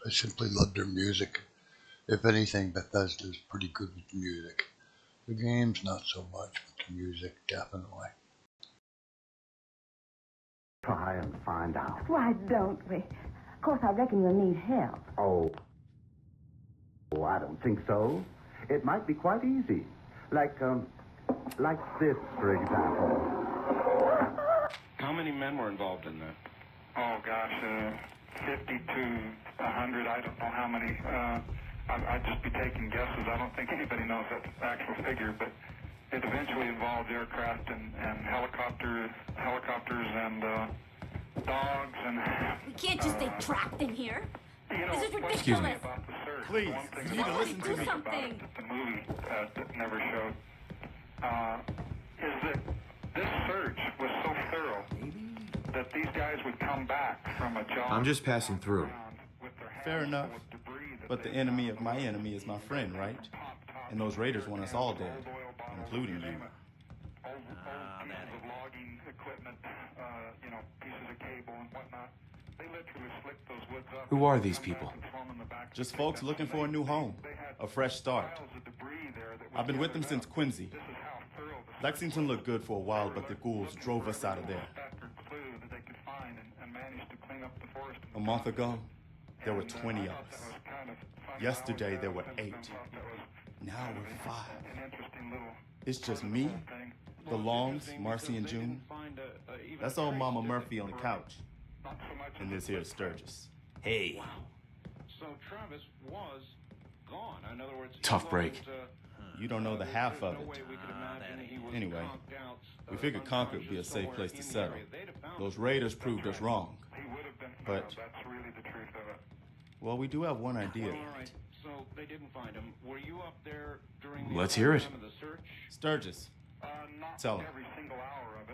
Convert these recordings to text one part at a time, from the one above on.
I simply love their music. If anything, Bethesda's pretty good with music. The game's not so much, but the music, definitely. Try and find out. Why don't we? Of course, I reckon you'll need help. Oh, I don't think so. It might be quite easy. Like this, for example. How many men were involved in that? Oh, gosh, 50 to 100. I don't know how many. I'd just be taking guesses. I don't think anybody knows that actual figure, but it eventually involved aircraft and helicopters and dogs and... We can't just stay trapped in here. This is ridiculous. Excuse me. Please, you need to listen to me. Something. The movie that never showed is that this search was so thorough that these guys would come back from a job. I'm just passing through. Fair enough. But the enemy of my enemy is my friend, right? And those raiders want us all dead, including you. Logging equipment, pieces of cable and whatnot. They literally slicked those woods up. Who are these people? Just folks looking for a new home, a fresh start. I've been with them since Quincy. Lexington looked good for a while, but the ghouls drove us out of there. A month ago, there were 20 of us. Yesterday, there were 8. Now we're 5. It's just me, the Longs, Marcy, and June. That's old Mama Murphy on the couch. And this here is Sturgis. Hey. So Travis was gone. In other words, Tough break. You don't know the half of it. Anyway, we figured Concord would be a safe place to settle. Those raiders proved us wrong. But, well, we do have one idea. All right. So they didn't find him. Were you up there during the Let's hear it. time of the search? Sturgis, tell him.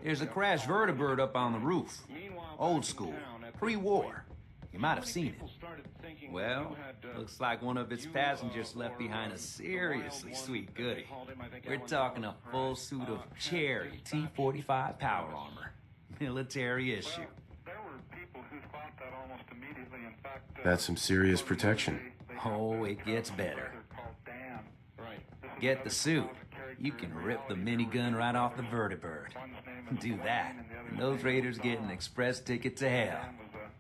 There's a crashed vertibird up on the roof. Meanwhile, Old back in school, town, at the pre-war. You might have seen people it. started thinking Well, you had, looks like one of its passengers left behind a seriously sweet goodie. We're talking a full suit of cherry T-45 power armor. Military issue. There were people who thought that almost immediately. In fact, That's some serious protection. Oh, it gets better. Right. Get the suit. You can rip the minigun right off the vertibird. Do that, and those raiders get an express ticket to hell.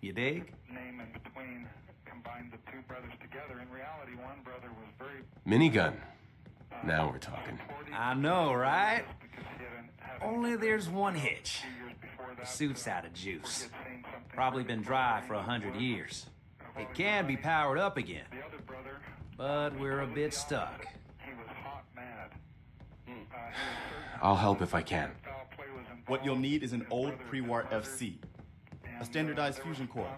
You dig? Name in between combined the two brothers together. In reality, one brother was very Minigun. Now we're talking. I know, right? Only there's one hitch. The suit's out of juice. Probably been dry for 100 years. It can be powered up again, but we're a bit stuck. he was hot mad. I'll help if I can. What you'll need is an old pre-war FC, a standardized fusion core,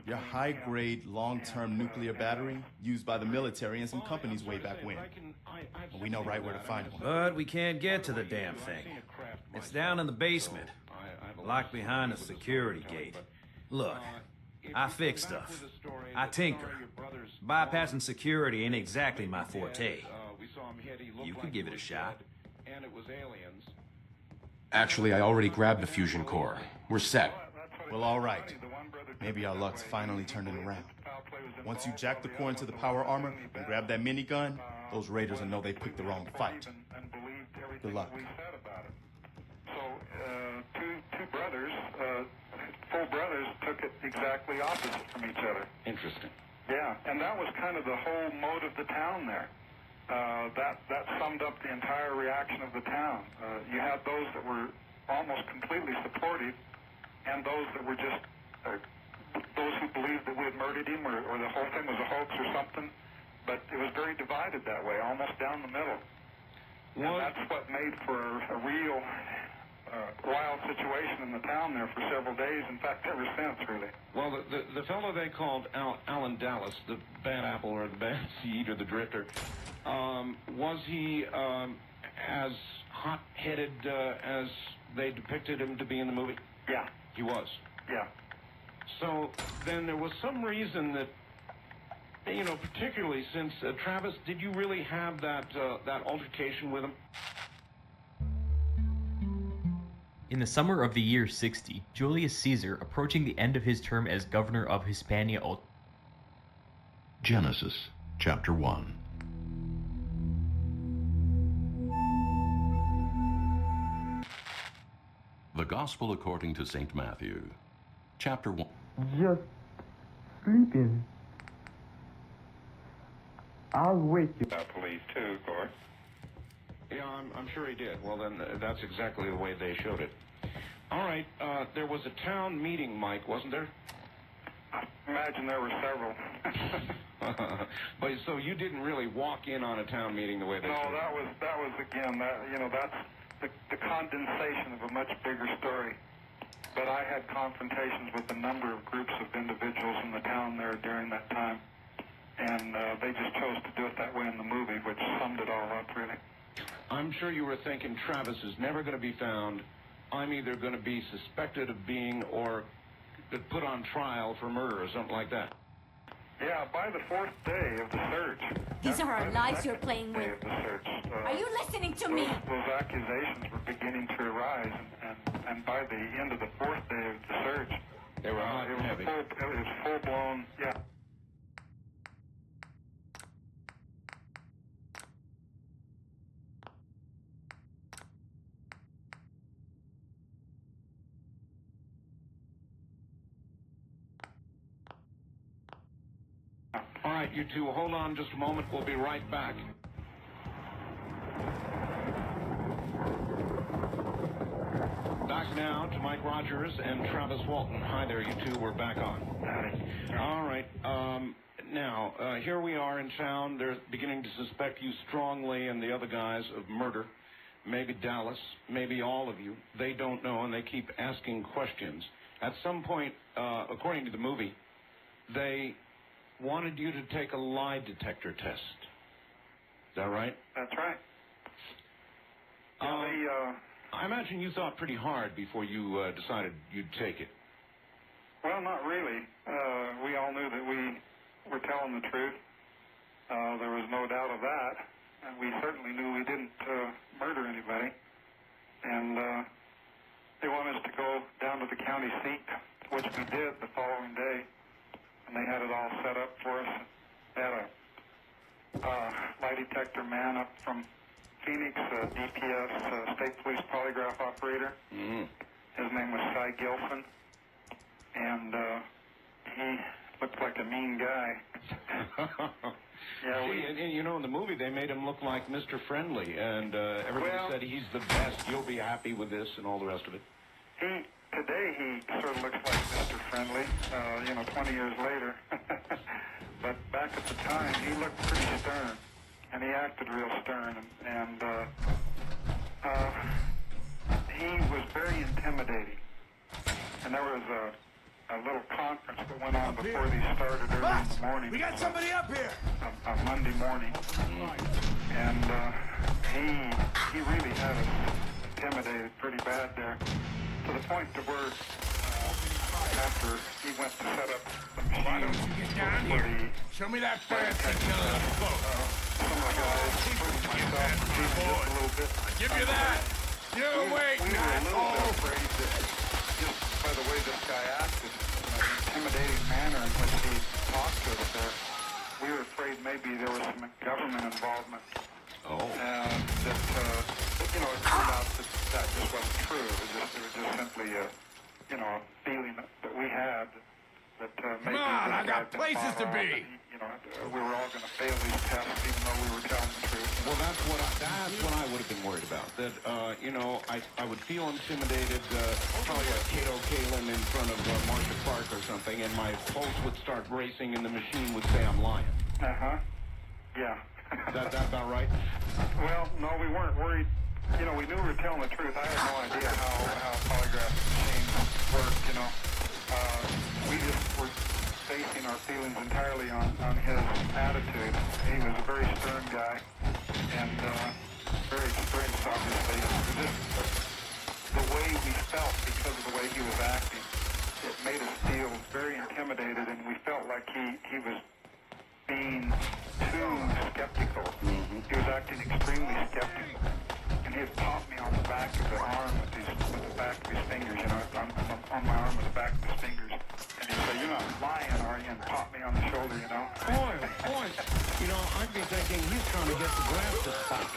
your high-grade, long-term nuclear battery used by the military and some companies way back when. And we know right where to find one. But we can't get to the damn thing. It's down in the basement, locked behind a security gate. Look, I fix stuff. I tinker. Bypassing security ain't exactly my forte. You could give it a shot. And it was aliens. Actually, I already grabbed the fusion core. We're set. Well, all right. Maybe our luck's finally turning around. Once you jack the core into the power armor and grab that minigun, those raiders will know they picked the wrong fight. Good luck. So, two brothers, full brothers, took it exactly opposite from each other. Interesting. Yeah, and that was kind of the whole mode of the town there. That summed up the entire reaction of the town. You had those that were almost completely supportive, and those that were just those who believed that we had murdered him, or the whole thing was a hoax or something. But it was very divided that way, almost down the middle. And that's what made for a real wild situation in the town there for several days. In fact, ever since, really. Well, the fellow they called Alan Dallas, the bad apple or the bad seed or the drifter, was he as hot-headed as they depicted him to be in the movie? Yeah. He was. Yeah. So then there was some reason that, particularly since Travis, did you really have that altercation with him? In the summer of the year 60, Julius Caesar, approaching the end of his term as governor of Hispania Genesis, chapter 1. The Gospel according to St. Matthew, chapter 1. Just sleeping. I'll wake you. Police too, of course. Yeah, I'm sure he did. Well, then that's exactly the way they showed it. All right, there was a town meeting, Mike, wasn't there? I imagine there were several. But so you didn't really walk in on a town meeting the way they showed it? No, that was again, that's the condensation of a much bigger story. But I had confrontations with a number of groups of individuals in the town there during that time. And they just chose to do it that way in the movie, which summed it all up, really. I'm sure you were thinking, Travis is never going to be found. I'm either going to be suspected of being or put on trial for murder or something like that. Yeah, by the fourth day of the search. These are our lives you're playing with. Are you listening to me? Those accusations were beginning to arise, and by the end of the fourth day of the search, they were hot and heavy. It was full-blown, yeah. All right, you two, hold on just a moment. We'll be right back. Back now to Mike Rogers and Travis Walton. Hi there, you two. We're back on. All right. Now, here we are in town. They're beginning to suspect you strongly and the other guys of murder. Maybe Dallas, maybe all of you. They don't know, and they keep asking questions. At some point, according to the movie, they wanted you to take a lie detector test. Is that right? That's right. I imagine you thought pretty hard before you decided you'd take it. Well, not really. We all knew that we were telling the truth. There was no doubt of that. And we certainly knew we didn't murder anybody. And they wanted us to go down to the county seat, which we did the following day. And they had it all set up for us. They had a lie detector man up from Phoenix, DPS, State Police Polygraph Operator. Mm-hmm. His name was Cy Gilson. And he looked like a mean guy. Yeah, and you know, in the movie, they made him look like Mr. Friendly. And everybody said he's the best, you'll be happy with this, and all the rest of it. Today he sort of looks like Mr. Friendly, 20 years later. But back at the time, he looked pretty stern, and he acted real stern, and he was very intimidating. And there was a little conference that went on before these started early in the morning. We got somebody up here! A Monday morning. And he really had us intimidated pretty bad there. To the point to where, after he went to set up the machine, why don't you get down here? Show me that fancy killer boat. Some of the guys, including myself, were just a little bit. I'll give you that. You wait, we were a little bit afraid that just by the way this guy acted, an intimidating manner in which he talked to us there, we were afraid maybe there was some government involvement. Oh. And that, it turned out that just wasn't true. It was just simply a feeling that we had that maybe... Come on, I got places to be! We were all going to fail these tests even though we were telling the truth. Well, that's what I would have been worried about. That, I would feel intimidated, probably like Cato Kalin in front of Marcia Clark or something, and my pulse would start racing and the machine would say I'm lying. Uh-huh. Yeah. That about right? Well, no, we weren't worried. We knew we were telling the truth. I had no idea how polygraph machines worked, We just were basing our feelings entirely on his attitude. He was a very stern guy and very experienced, obviously. The way we felt because of the way he was acting, it made us feel very intimidated, and we felt like he was being too skeptical. He was acting extremely skeptical. And he had popped me on the back of the arm with the back of his fingers, on my arm with the back of his fingers. And he said, "You're not lying, are you?" And popped me on the shoulder, you know. Boy, you know, I'd be thinking he's trying to get the grass to spike.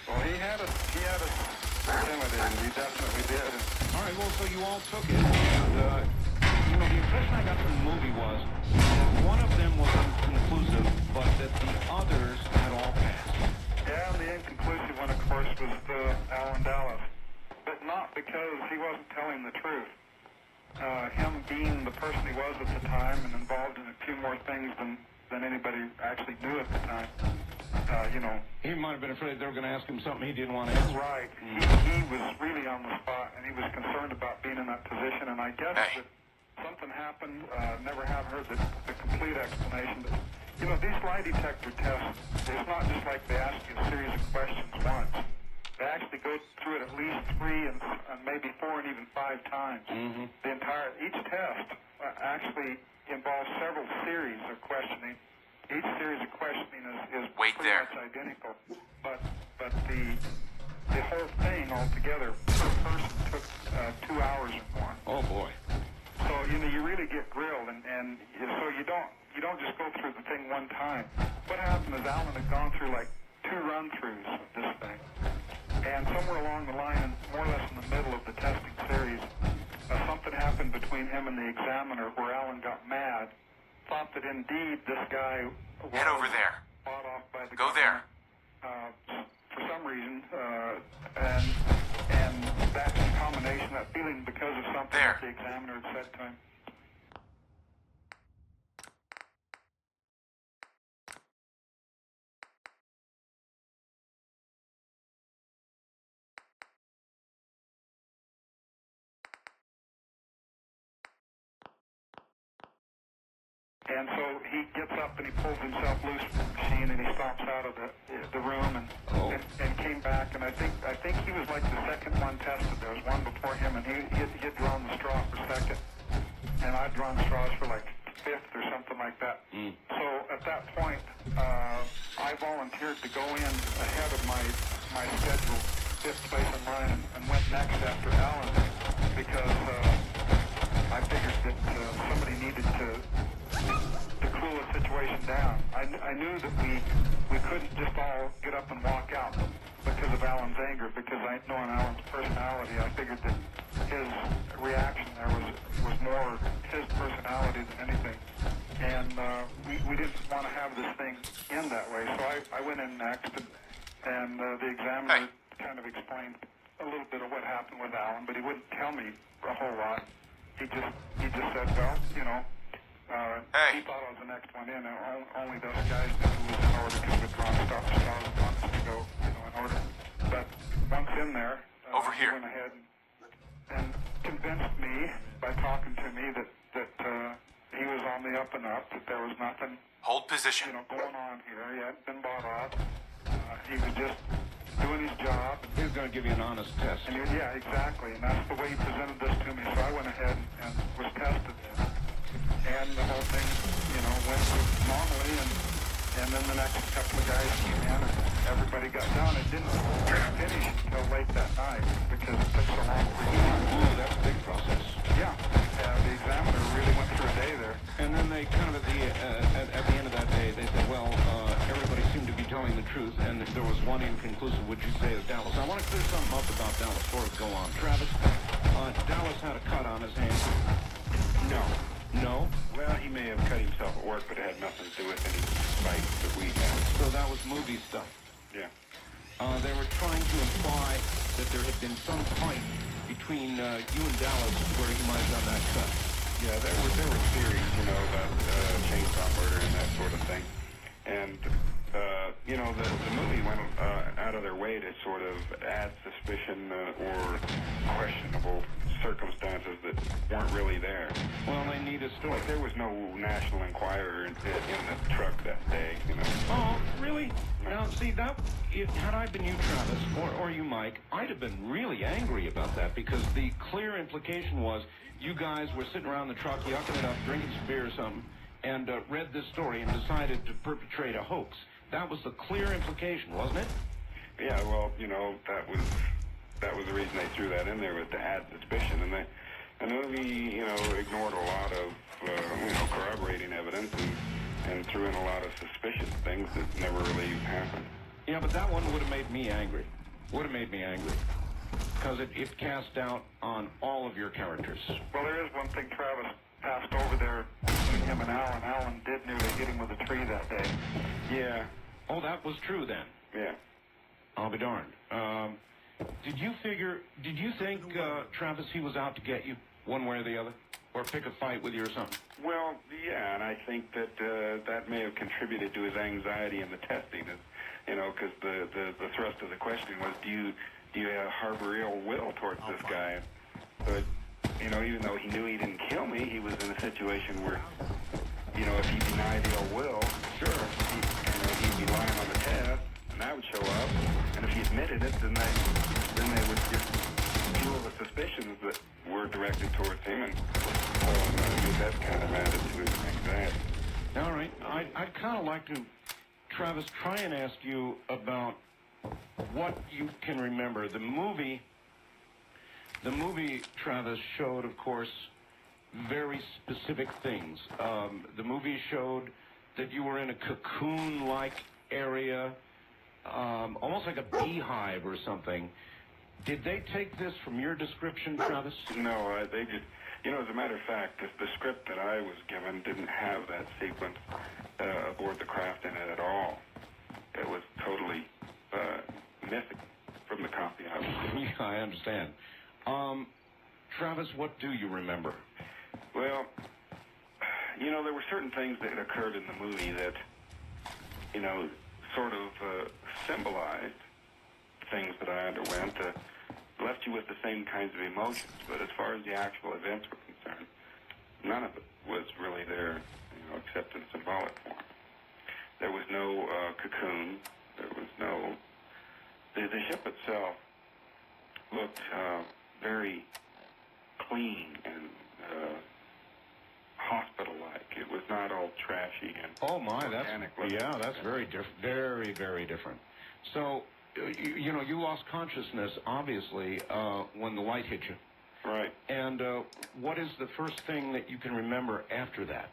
Well, he had us intimidated. He definitely did. All right, well, so you all took it, and, you know, the impression I got from the movie was that one of them was inconclusive, but that the others had all passed. Yeah, and the inconclusive one, of course, was Alan Dallas. But not because he wasn't telling the truth. Him being the person he was at the time and involved in a few more things than anybody actually knew at the time. You know. He might have been afraid they were going to ask him something he didn't want to answer. Right. He was really on the spot, and he was concerned about being in that position, and I guess that something happened. Never have heard the complete explanation. But, you know, these lie detector tests, it's not just like they ask you a series of questions once. They actually go through it at least 3 and maybe 4 and even 5 times. Mm-hmm. Each test actually involves several series of questioning. Each series of questioning is pretty much identical, but the whole thing altogether per person took 2 hours or more. Oh boy! So you know you really get grilled, and so you don't just go through the thing one time. What happened is Alan had gone through like 2 run-throughs of this thing. And somewhere along the line, and more or less in the middle of the testing series, something happened between him and the examiner where Alan got mad, thought that indeed this guy was head over there. Bought off by the Go government, there. For some reason, and that combination, that feeling because of something that the examiner had said to him. And so he gets up and he pulls himself loose from the machine and he stomps out of the room and came back. And I think he was like the second one tested. There was one before him, and he had drawn the straw for second, and I'd drawn straws for like fifth or something like that. So at that point, I volunteered to go in ahead of my schedule, 5th place in line, and went next after Alan because I figured that somebody needed to cool the situation down. I knew that we couldn't just all get up and walk out because of Alan's anger, because knowing Alan's personality, I figured that his reaction there was more his personality than anything. And we didn't want to have this thing end that way, so I went in next, and the examiner kind of explained a little bit of what happened with Alan, but he wouldn't tell me a whole lot. He just said, well, you know, he thought I was the next one in, and only those guys knew who was in order because we'd drawn straws and wants to go, you know, in order. But once in there, he went ahead and convinced me by talking to me that he was on the up and up, that there was nothing, hold position, you know, going on here. He hadn't been bought off. He was just doing his job. He was going to give you an honest test. And yeah, exactly. And that's the way he presented this to me. So I went ahead and was tested. And the whole thing, you know, went normally, and then the next couple of guys came in, and everybody got done. It didn't finish until late that night because it took so long for you. Ooh, that's a big process. Yeah, the examiner really went through a day there. And then they kind of at the end of that day, they said, well, everybody seemed to be telling the truth, and there was one inconclusive, would you say, is Dallas. I want to clear something up about Dallas before we go on. Travis, Dallas had a cut on his hand. No? Well, he may have cut himself at work, but it had nothing to do with any fight that we had. So that was movie stuff. Yeah. They were trying to imply that there had been some fight between you and Dallas where he might have done that cut. Yeah, there were theories, you know, about chainsaw murder and that sort of thing. And, you know, the movie went out of their way to sort of add suspicion or questionable circumstances that weren't really there. Well, they need a story. Like there was no National Enquirer in the truck that day, you know. Oh, really? Now, see, had I been you, Travis, or you, Mike, I'd have been really angry about that because the clear implication was you guys were sitting around the truck, yucking it up, drinking some beer or something, and read this story and decided to perpetrate a hoax. That was the clear implication, wasn't it? Yeah, well, you know, that was the reason they threw that in there, was to add suspicion. And the movie, you know, ignored a lot of corroborating evidence and threw in a lot of suspicious things that never really happened. Yeah, but that one would have made me angry. Would have made me angry. Because it cast doubt on all of your characters. Well, there is one thing Travis passed over there between him and Alan. Alan did nearly hit him with a tree that day. Yeah. Oh, that was true then. Yeah. I'll be darned. Did you think, Travis, he was out to get you one way or the other? Or pick a fight with you or something? Well, yeah, and I think that that may have contributed to his anxiety in the testing, because the thrust of the question was, do you harbor ill will towards this guy? But, even though he knew he didn't kill me, he was in a situation where, if he denied ill will, sure, he'd be lying on the test, and that would show up. And if he admitted it, then they would just fuel the suspicions that were directed towards him, and that kind of added to his anxiety. All right. I'd kind of like to, Travis, try and ask you about what you can remember. The movie, Travis, showed, of course, very specific things. The movie showed that you were in a cocoon-like area, almost like a beehive or something. Did they take this from your description, Travis? No, they just, as a matter of fact, the script that I was given didn't have that sequence aboard the craft in it at all. It was totally missing from the copy I was given. Yeah, I understand. Travis, what do you remember? Well, there were certain things that occurred in the movie that, sort of symbolized things that I underwent, left you with the same kinds of emotions. But as far as the actual events were concerned, none of it was really there, except in symbolic form. There was no cocoon. There was no... The ship itself looked very clean and hospital-like. It was not all trashy and organic. That's very different. Very, very different. So, you lost consciousness, obviously, when the light hit you. Right. And what is the first thing that you can remember after that?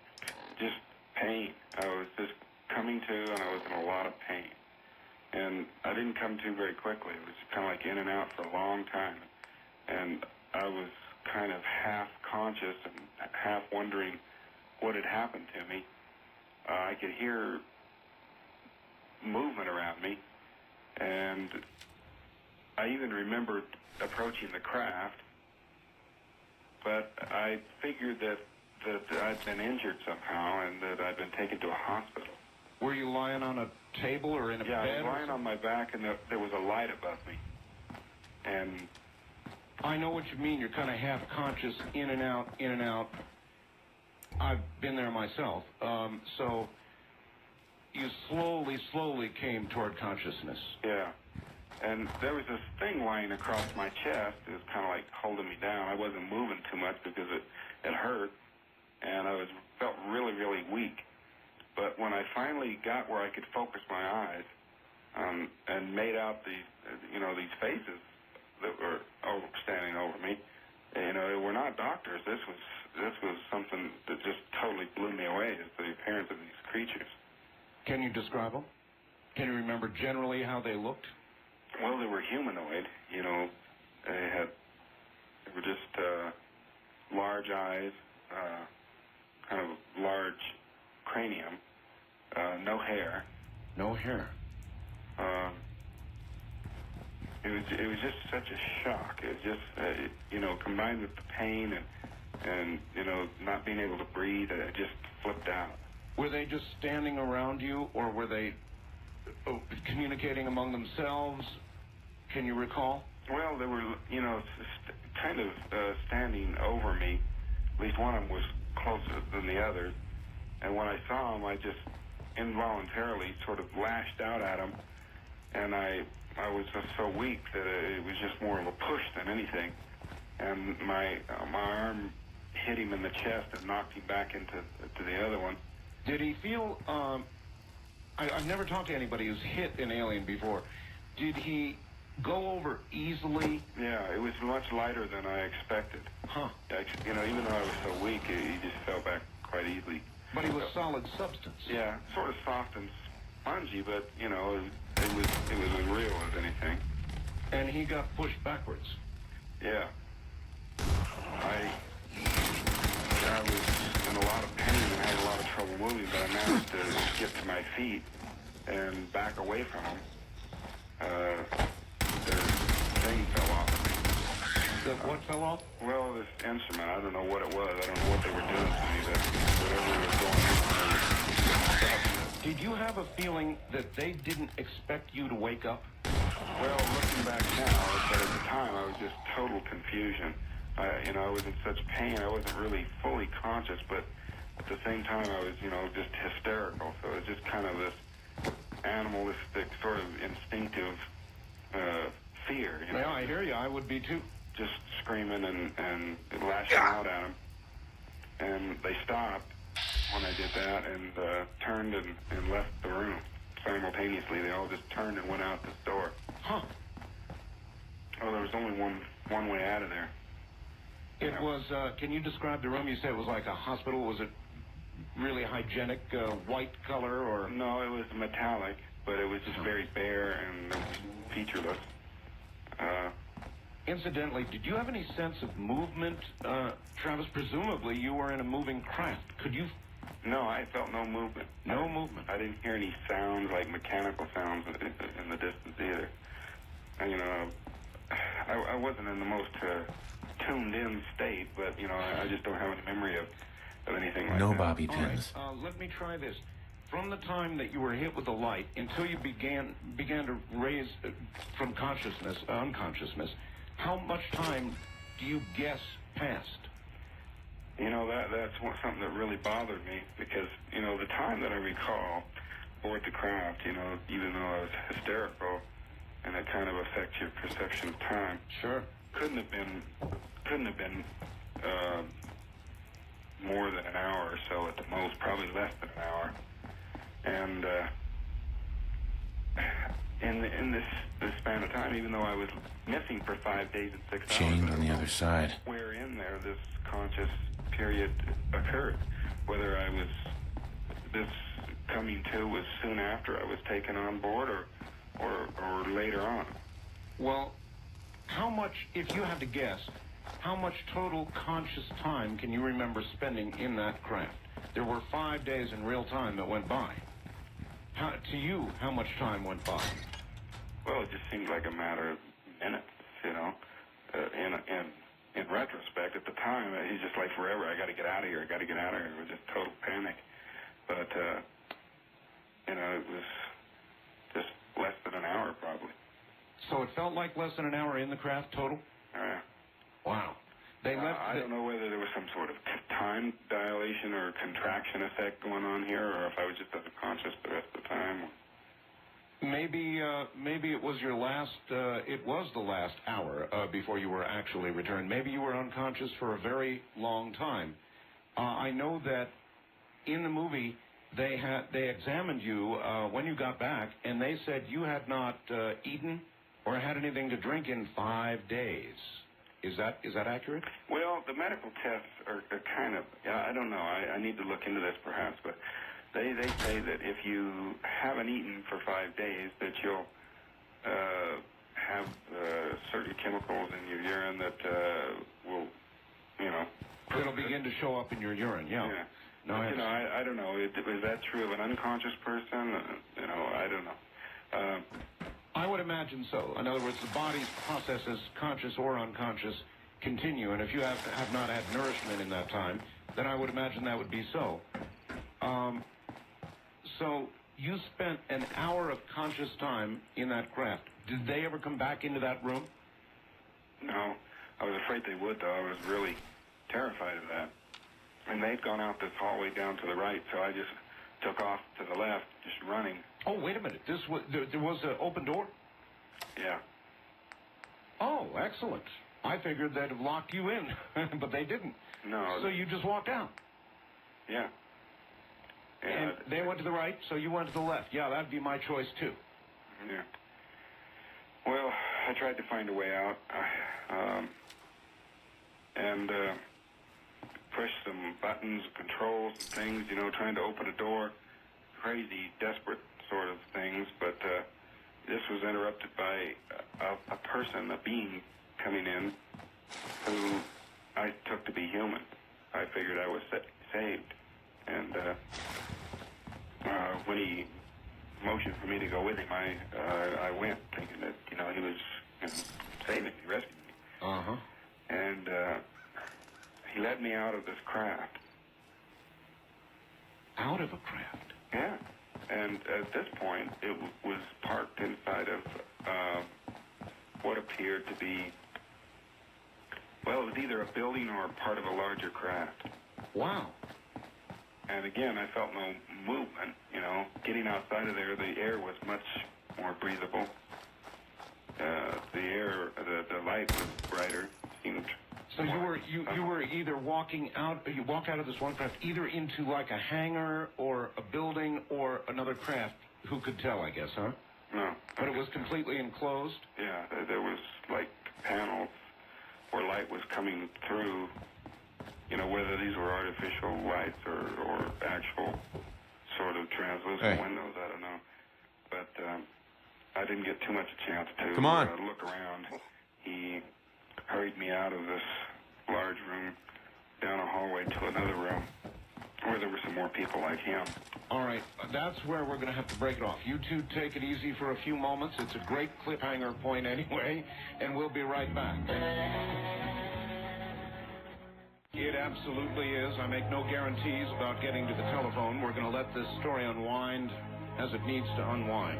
Just pain. I was just coming to, and I was in a lot of pain. And I didn't come to very quickly. It was kind of like in and out for a long time. And I was kind of half conscious and half wondering what had happened to me. I could hear movement around me. And I even remembered approaching the craft, but I figured that I'd been injured somehow and that I'd been taken to a hospital. Were you lying on a table or in a bed? Yeah, I was lying on my back, and there was a light above me. And I know what you mean. You're kind of half conscious, in and out, in and out. I've been there myself. So you slowly came toward consciousness. Yeah. And there was this thing lying across my chest. It was kind of like holding me down. I wasn't moving too much because it hurt, and I felt really, really weak. But when I finally got where I could focus my eyes and made out these faces that were standing over me, they were not doctors. This was something that just totally blew me away, is the appearance of these creatures. Can you describe them? Can you remember generally how they looked? Well, they were humanoid. They were just large eyes, kind of large cranium, no hair. No hair. It was just such a shock. It was just, combined with the pain and not being able to breathe, it just flipped out. Were they just standing around you, or were they communicating among themselves? Can you recall? Well, they were, kind of standing over me. At least one of them was closer than the others. And when I saw them, I just involuntarily sort of lashed out at them. And I was just so weak that it was just more of a push than anything. And my arm hit him in the chest and knocked him back into the other one. Did he feel, I've never talked to anybody who's hit an alien before. Did he go over easily? Yeah, it was much lighter than I expected. Huh. Even though I was so weak, he just fell back quite easily. But he was solid substance. Yeah, sort of soft and spongy, but, you know, it was as real as anything. And he got pushed backwards. Yeah. I was in a lot of pain and had a lot of trouble moving, but I managed to get to my feet and back away from him. Their thing fell off of me. What fell off? Well, this instrument. I don't know what it was. I don't know what they were doing to me, but whatever was going on. Did you have a feeling that they didn't expect you to wake up? Well, looking back now, but at the time I was just total confusion. I was in such pain. I wasn't really fully conscious, but at the same time I was, just hysterical. So it was just kind of this animalistic, sort of instinctive fear. Yeah, I hear you. I would be too. Just screaming and lashing out at them. And they stopped when I did that and turned and left the room. Simultaneously, they all just turned and went out this door. Huh. Oh, there was only one way out of there. It was, can you describe the room? You said it was like a hospital. Was it really hygienic, white color, or? No, it was metallic, but it was just very bare and featureless. Incidentally, did you have any sense of movement? Travis, presumably you were in a moving craft. Could you? No, I felt no movement. No movement. I didn't hear any sounds, like mechanical sounds in the distance either. And, I wasn't in the most tuned-in state, but, I just don't have any memory of anything like that. No bobby pins. All right, let me try this. From the time that you were hit with the light until you began to raise from unconsciousness, how much time do you guess passed? That's something that really bothered me because, the time that I recall aboard the craft, even though I was hysterical, and it kind of affects your perception of time. Sure. Couldn't have been more than an hour or so at the most, probably less than an hour. And in this span of time, even though I was missing for 5 days and 6 hours, chained on the other side. Where in there this conscious period occurred, whether this coming to was soon after I was taken on board or later on. Well, how much, if you had to guess, how much total conscious time can you remember spending in that craft? There were 5 days in real time that went by. To you, how much time went by? Well, it just seemed like a matter of minutes, in retrospect, at the time, he's just like, forever, I got to get out of here, It was just total panic. But, it was just less than an hour, probably. So it felt like less than an hour in the craft total? Yeah. Wow. They left. I don't know whether there was some sort of time dilation or contraction effect going on here, or if I was just unconscious the rest of the time. Maybe it was your last. It was the last hour before you were actually returned. Maybe you were unconscious for a very long time. I know that in the movie they examined you when you got back, and they said you had not eaten or had anything to drink in 5 days. Is that accurate? Well, the medical tests are kind of, I don't know. I need to look into this perhaps, but they say that if you haven't eaten for 5 days, that you'll have certain chemicals in your urine that will, it'll begin to show up in your urine. Yeah. No, I don't know. Is that true of an unconscious person? I don't know. I would imagine so. In other words, the body's processes, conscious or unconscious, continue. And if you have not had nourishment in that time, then I would imagine that would be so. So you spent an hour of conscious time in that craft. Did they ever come back into that room? No. I was afraid they would, though. I was really terrified of that. And they'd gone out this hallway down to the right, so I just took off to the left, just running. Oh, wait a minute. There was an open door? Yeah. Oh, excellent. I figured they'd have locked you in, but they didn't. No. So you just walked out? Yeah. And they went to the right, so you went to the left. Yeah, that'd be my choice, too. Yeah. Well, I tried to find a way out. And push some buttons, controls, and things, you know, trying to open a door. Crazy, desperate sort of things, but this was interrupted by a person, a being coming in who I took to be human. I figured I was saved. And when he motioned for me to go with him, I went, thinking that, you know, he was saving me, rescuing me. Uh-huh. And he led me out of this craft. Out of a craft? Yeah. And at this point, it was parked inside of what appeared to be, well, it was either a building or part of a larger craft. Wow. And again, I felt no movement, you know. Getting outside of there, the air was much more breathable. The air, the light was brighter, seemed. So you were either walking out, you walk out of this one craft either into like a hangar or a building or another craft. Who could tell, I guess, huh? No. But it was completely enclosed? Yeah, there was like panels where light was coming through, you know, whether these were artificial lights or actual sort of translucent windows, I don't know. But I didn't get too much a chance to look around. He hurried me out of this large room, down a hallway to another room where there were some more people like him. All right, that's where we're going to have to break it off. You two take it easy for a few moments. It's a great cliffhanger point anyway, and we'll be right back. It absolutely is. I make no guarantees about getting to the telephone. We're going to let this story unwind as it needs to unwind.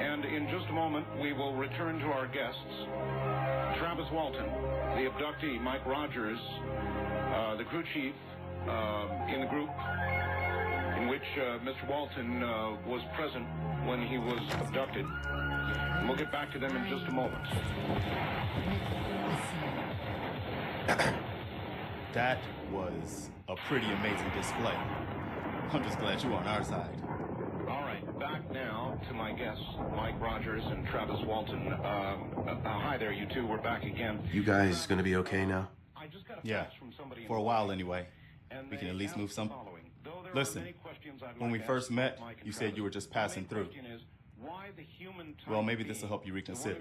And in just a moment, we will return to our guests. Travis Walton, the abductee, Mike Rogers, the crew chief in the group in which Mr. Walton was present when he was abducted. And we'll get back to them in just a moment. That was a pretty amazing display. I'm just glad you're on our side. All right, back now to my guests, Mike Rogers and Travis Walton. Hi there, you two. We're back again. You guys gonna be okay now? Yeah, for a while anyway. We can at least move some. Listen, when we first met, you said you were just passing through. Well, maybe this will help you reconsider.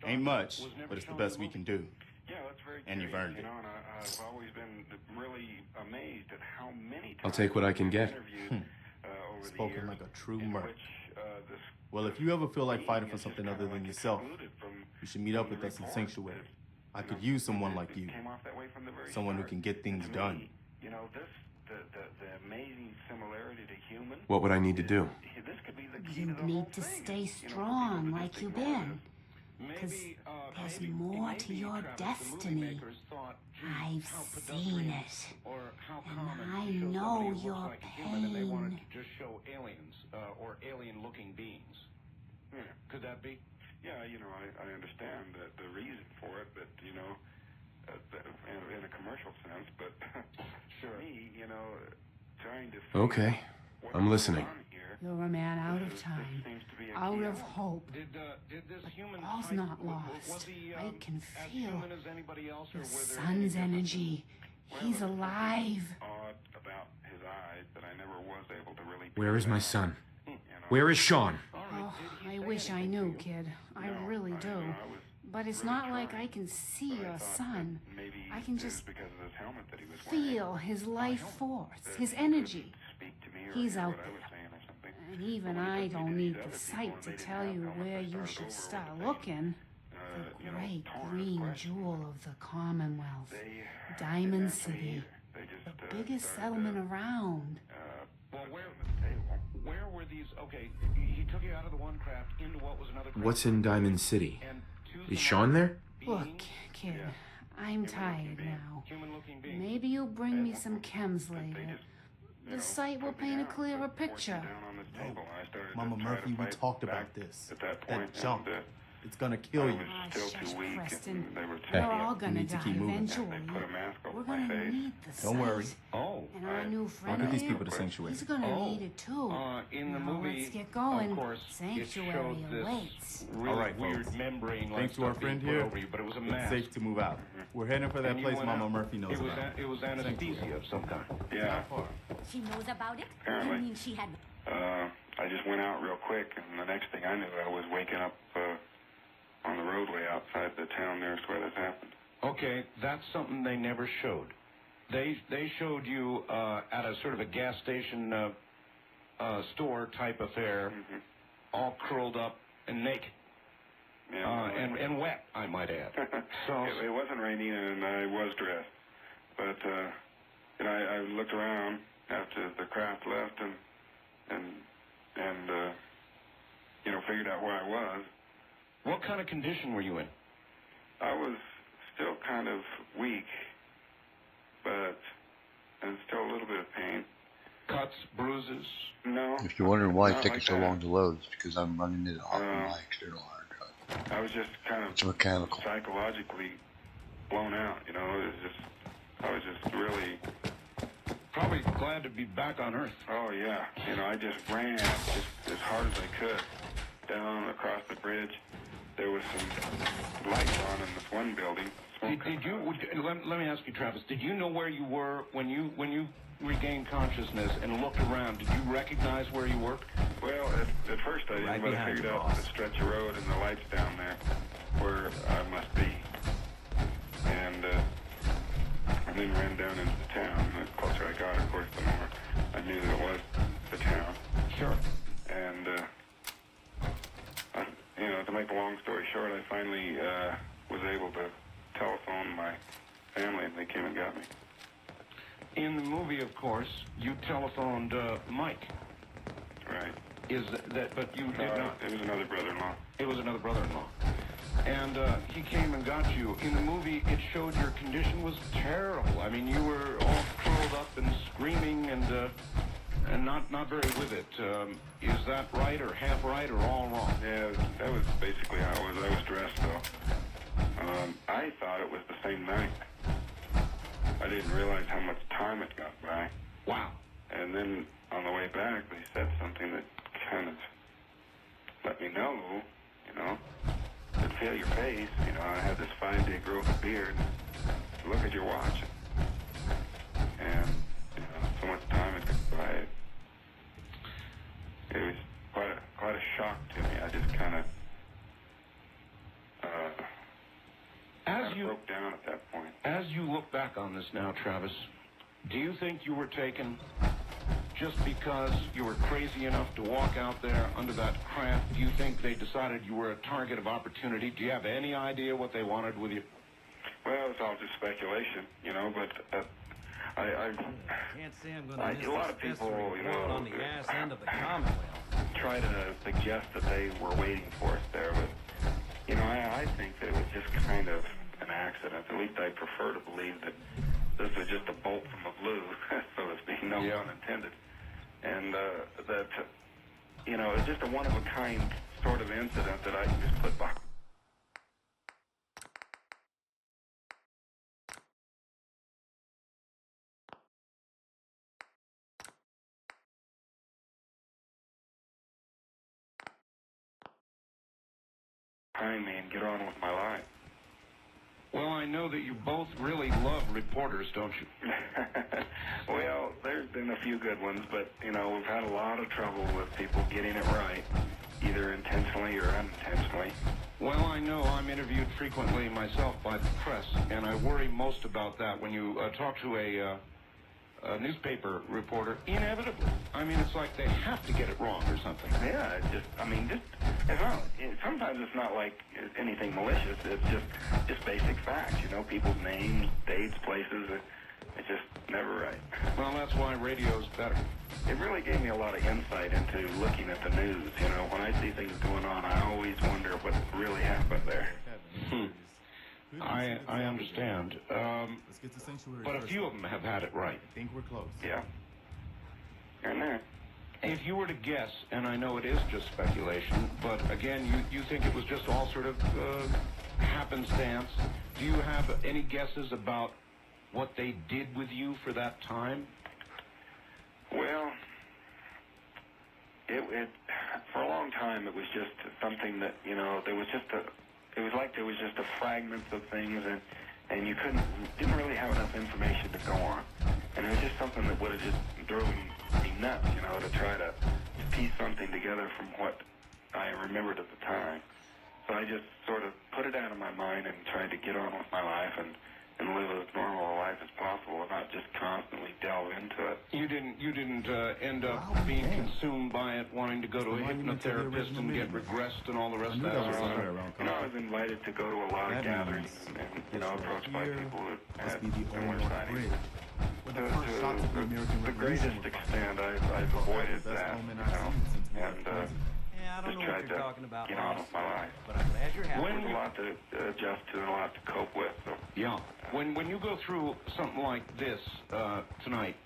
Ain't much, but it's the best we can do. Yeah, that's very and you've earned it. You know, and I've always been really amazed at how many times I'll take what I can get. Spoken like a true merc. Well, if you ever feel like fighting for something other than yourself, you should meet up with us in Sanctuary. I could use someone like you. Someone who can get things done. You know, the amazing similarity to human. What would I need to do? You need to stay strong like you've been. Because there's more to your destiny. I've seen it. And I know your pain. They wanted to just show aliens or alien-looking beings. Could that be? Yeah, you know, I understand the reason for it, but, you know, in a commercial sense, but sure. Me, you know, trying to... Okay, I'm listening. You're a man out of time, out of hope. All's not lost. I can feel the sun's energy. He's alive. Where is my son? Where is Sean? Oh, I wish I knew, kid. I really do. But it's not like I can see your son. I can just feel his life force, his energy. He's out there. And even I don't need the sight to tell you where you should start looking. The great green jewel of the Commonwealth, Diamond City, the biggest settlement around. Well, where were these? Okay, he took you out of the one craft into what was another craft. What's in Diamond City? Is Sean there? Look, kid, I'm tired now. Maybe you'll bring me some chems later. The sight will paint a clearer picture. Mama Murphy, we talked about this. That junk. It's gonna kill you. Shush, Preston. We're all gonna die eventually. we're gonna need the site. Don't worry. Oh. And our new friend I'll get these here, people to Sanctuary. he's gonna need it too. In the Now, movie, let's get going. of course, Sanctuary it showed this awaits. really All right, weird folks. membrane like Thanks to our stuff being friend put here, over you, but it was a it's mask. safe to move out. We're heading for that And you place went Mama out. Murphy knows about. It was anesthesia of some kind. Yeah. Not far. She knows about it? Apparently. You mean she had... I just went out real quick, and the next thing I knew, I was waking up on the roadway outside the town nearest where this happened. Okay, that's something they never showed. They showed you at a sort of a gas station store type affair, all curled up and naked. Yeah, and wet, I might add. So it wasn't raining, and I was dressed. But I looked around after the craft left, and figured out where I was. What kind of condition were you in? I was still kind of weak, and still a little bit of pain. Cuts, bruises? No. If you're wondering why it's not taking like so that. long to load, it's because I'm running it off my external hard drive. I was just kind of It's mechanical. psychologically blown out. I was just really. Probably glad to be back on Earth. Oh yeah. I just ran just as hard as I could down across the bridge. There was some lights on in this one building. Did you? Let me ask you, Travis. Did you know where you were when you regained consciousness and looked around? Did you recognize where you were? Well, at first I didn't, but I figured out the stretch of road and the lights down there where I must be, and then ran down into the town. The closer I got, of course, the more I knew that it was the town. Sure. And to make a long story short, I finally was able to telephone my family, and they came and got me. In the movie, of course, you telephoned Mike. Right. But you did not. It was another brother-in-law. It was another brother-in-law. And he came and got you. In the movie, it showed your condition was terrible. I mean, you were all curled up and screaming and not very with it. Is that right or half right or all wrong? Yeah, that was basically how I was dressed, though. I thought it was the same night. I didn't realize how much time had gone by. Wow. And then on the way back, they said something that kind of let me know, could feel your face. I had this 5-day growth of beard. Look at your watch. And, so much time had gone by. It was quite a shock to me. I just kind of broke down at that point. As you look back on this now, Travis, do you think you were taken just because you were crazy enough to walk out there under that craft? Do you think they decided you were a target of opportunity? Do you have any idea what they wanted with you? Well, it's all just speculation, but I can't say I'm going to miss a lot of this people, on the ass end of the comet whale. try to suggest that they were waiting for us there, but I think that it was just kind of an accident. At least I prefer to believe that this was just a bolt from the blue, so to speak, no pun intended, and that it was just a one-of-a-kind sort of incident that I just put behind. Me and get on with my life. Well, I know that you both really love reporters, don't you? Well, there's been a few good ones, but, we've had a lot of trouble with people getting it right, either intentionally or unintentionally. Well, I know I'm interviewed frequently myself by the press, and I worry most about that when you talk to a newspaper reporter, inevitably. I mean, it's like they have to get it wrong or something. Yeah, sometimes it's not like anything malicious. It's just basic facts, people's names, dates, places. It's just never right. Well, that's why radio's better. It really gave me a lot of insight into looking at the news. When I see things going on, I always wonder what really happened there. I understand. Let's get to Sanctuary But a first. few of them have had it right. I think we're close. Yeah. Here and there. If you were to guess, and I know it is just speculation, but again, you think it was just all sort of happenstance. Do you have any guesses about what they did with you for that time? Well, it for a long time it was just something that, you know, it was like there was just a fragment of things, and you didn't really have enough information to go on. And it was just something that would have just drove me nuts, you know, to try to piece something together from what I remembered at the time. So I just sort of put it out of my mind and tried to get on with my life and live as normal a life as possible and not just constantly delve into it. You didn't end up being consumed by it, wanting to go to a hypnotherapist and get regressed and all the rest of that? You know, I was invited to go to a lot of gatherings and, you know, approached by people that had similar sightings. To the greatest extent, I've avoided that, you know, and just tried to get on with my life. But I'm glad you're happy. There's a lot to adjust to and a lot to cope with. So. Yeah. When you go through something like this tonight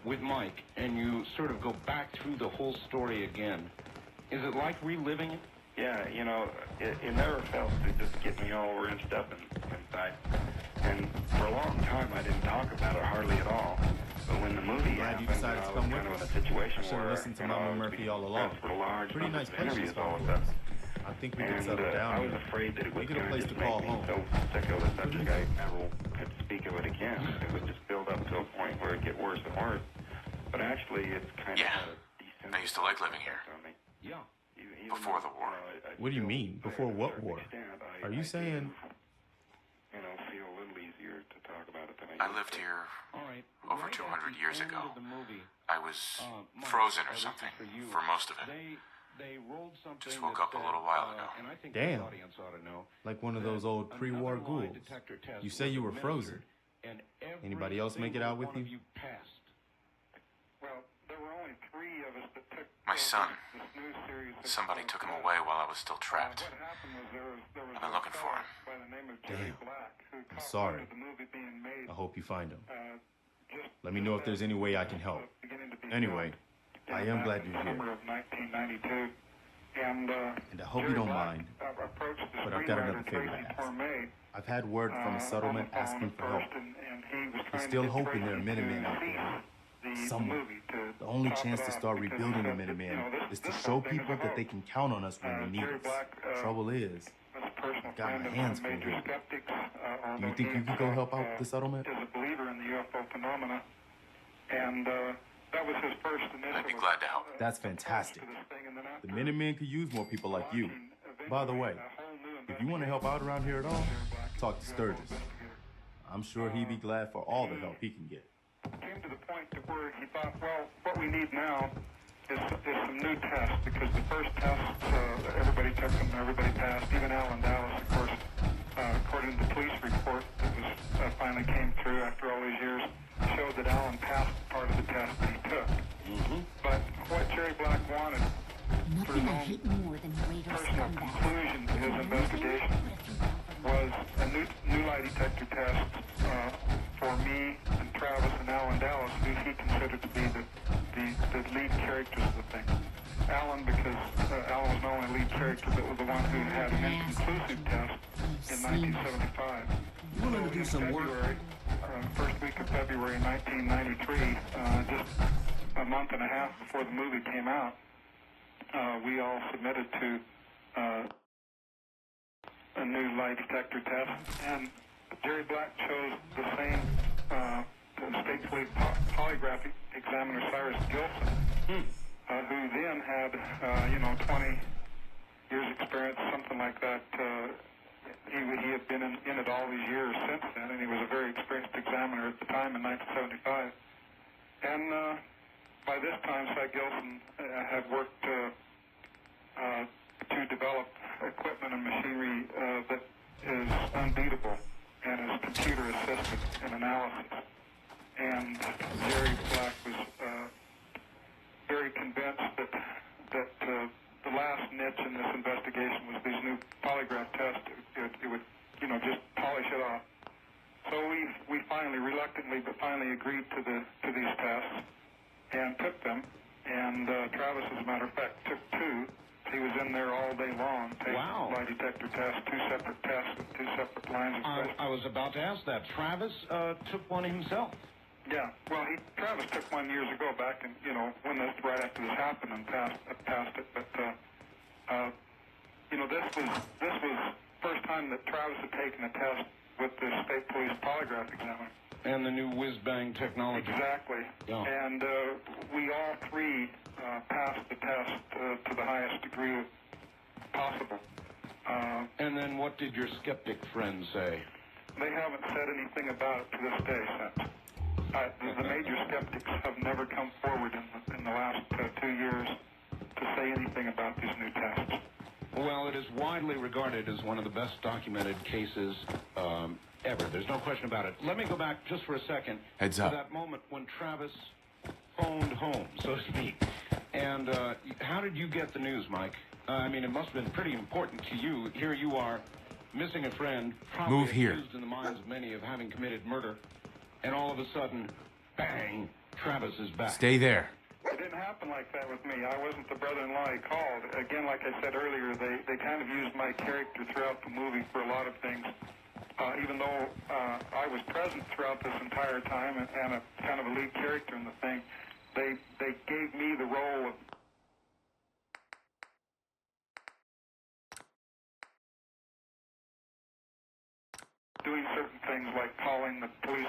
with Mike, and you sort of go back through the whole story again, is it like reliving it? Yeah, you know, it never fails to just get me all wrenched up inside. And for a long time, I didn't talk about it hardly at all. But when the movie happened, I was kind of in a situation where listened to Mama Murphy all along. Pretty nice interviews all of that. I think we can settle down. I was afraid that it was going to just make me so sick of the subject I never could speak of it again. It would just build up to a point where it'd get worse and worse. But actually, it's kind of a decent... I used to like living here. Yeah. Before the war. What do you mean? Before what war? Are you saying... You know, feel a little easier to talk about it than I lived here over 200 years ago. I was frozen or something for most of it. Just woke up a little while ago. Damn. Like one of those old pre-war ghouls. You say you were frozen. Anybody else make it out with you? Well, there were only 3 of us that took My son. this new series. Somebody took him away while I was still trapped. What happened was there was I've been looking for him. by the name of Jerry Black who I'm caught sorry. wind of the movie being made. I hope you find him. Just Let me know if there's any way I can help. beginning to be Anyway, I am glad you're summer here. of 1992. And I hope you don't mind, but I've got another favor to ask. I've had word from a settlement asking for help. They're still hoping there are Minutemen out there somewhere. The only chance to start rebuilding the Minutemen is to show people that they can count on us when they need us. The trouble is, I've got my hands full here. Do you think you could go help out the settlement? Is a believer in the UFO phenomena, and that was his first initial. I'd be glad to help. That's fantastic. The Minutemen could use more people like you. By the way, if you want to help out around here at all, talk to Sturgis. I'm sure he'd be glad for all the help he can get. Came to the point to where he thought, well, what we need now is some new tests, because the first tests, everybody took them, everybody passed, even Alan Dallas, of course, according to the police report that was finally came through after all these years, showed that Alan passed part of the test that he took. But what Jerry Black wanted for his own personal conclusion to his investigation was a new lie detector test for me and Travis and Alan Dallas, who he considered to be the lead characters of the thing. Alan, because Alan was not only lead character, but was the one who had an inconclusive test in 1975. You wanted to do some work? First week of February 1993, just a month and a half before the movie came out, we all submitted to a new lie detector test, and Jerry Black chose the same state police polygraph examiner, Cyrus Gilson, who then had 20 years experience, something like that. He had been in it all these years since then, and he was a very experienced examiner at the time in 1975. And by this time, Cy Gilson had worked to develop equipment and machinery that is unbeatable and is computer assisted in analysis. And Jerry Black was very convinced that the last niche in this investigation was these new polygraph tests. It would, just polish it off. So we finally, reluctantly, but finally agreed to these tests and took them. And Travis, as a matter of fact, took 2 to He was in there all day long taking lie detector tests, 2 separate tests with 2 separate lines of questions. I was about to ask that. Travis took one himself. Yeah, well, Travis took one years ago back, and when right after this happened, and passed it. But this was first time that Travis had taken a test with the state police polygraph examiner. And the new whiz-bang technology. Exactly. Yeah. And we all 3 passed the test to the highest degree possible. And then what did your skeptic friends say? They haven't said anything about it to this day since. The major skeptics have never come forward in the last 2 years to say anything about these new tests. Well, it is widely regarded as one of the best documented cases ever. There's no question about it. Let me go back just for a second Heads to up. that moment when Travis phoned home, so to speak. And how did you get the news, Mike? I mean, it must have been pretty important to you. Here you are, missing a friend, probably Move here. accused in the minds of many of having committed murder. And all of a sudden, bang, Travis is back. Stay there. It didn't happen like that with me. I wasn't the brother-in-law he called. Again, like I said earlier, they kind of used my character throughout the movie for a lot of things. Even though I was present throughout this entire time and a kind of a lead character in the thing, they gave me the role of doing certain things like calling the police